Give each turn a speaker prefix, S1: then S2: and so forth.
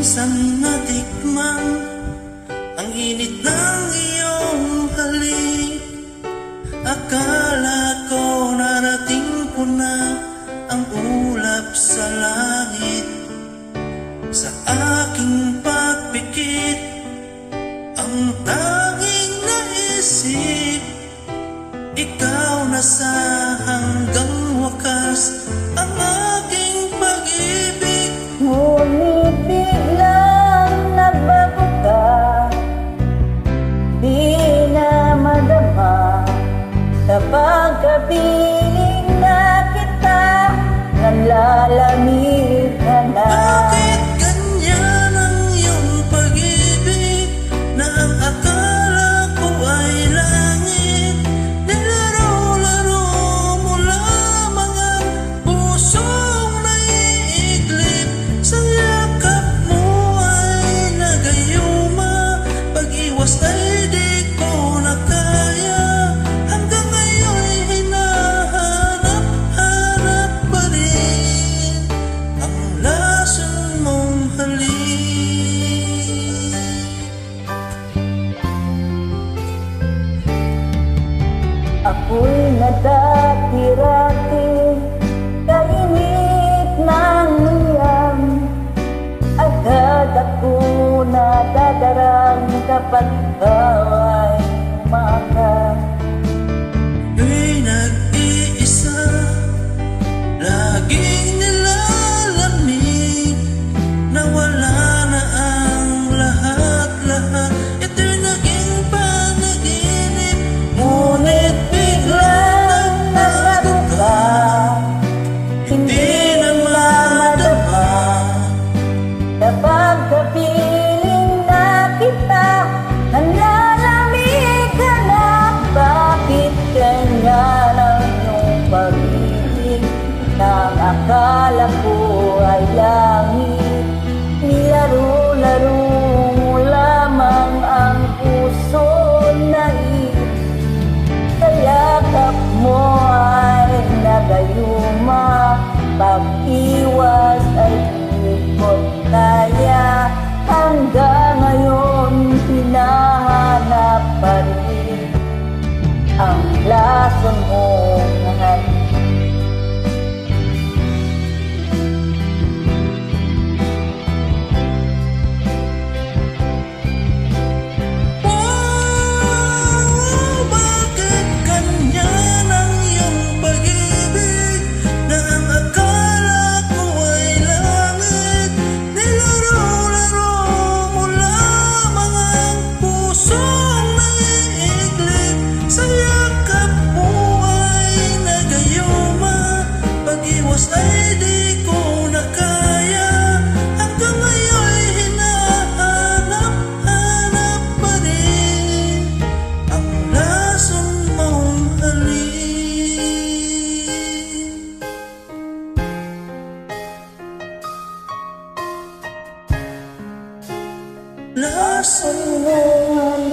S1: minsan natikman ang init ng iyong halik. Akala ko narating ko na ang ulap sa langit. Sa aking pagpikit, ang tanging naisip, ikaw na sa hanggang wakas ang aking pag-ibig.
S2: Ngunit biglang nagbago ka, di na madama. Kapag kapiling na kita, nanlalamig ka na.
S1: Bakit ganyan ang iyong pag-ibig, na ang akala ko ay langit? Nilaro-laro mo lamang ang pusong naiiglip. Sa yakap mo ay nagayuma, pag-iwas ay di ko na kaya. Hanggang ngayon'y hinahanap-hanap pa rin ang lason mong halik.
S2: Ako'y nadati-rati, kainit ng liyam. Agad ako nadadarang kapag ikaw ay umaga.
S1: Ako'y nag-iisa, laging nilalamig, nawala na ang lahat-lahat. Ito'y naging panaginip, ngunit biglang
S2: Nagbago ka,
S1: hindi na madama.
S2: kapag kapiling na kita, nanlalamig ka na. Bakit ganyan ang iyong pag-ibig, nang akala ko ay langit? Nilaro-laro mo lamang ang puso na sa yakap mo ay nagayuma, pag-iwas ay di ko kaya. Hanggang ngayon hinahanap pa rin ang lason mong halik.
S1: Bakit ganyan ang iyong pag-ibig, na ang akala ko ay langit? Nilaro-laro mo lamang ang pusong naiiglip. Sa yakap mo ay nagayuma, pag-iwas ay di ko na kaya. Hanggang ngayon'y hinahanap-hanap pa rin ang lason mong halik. Lason mong halik.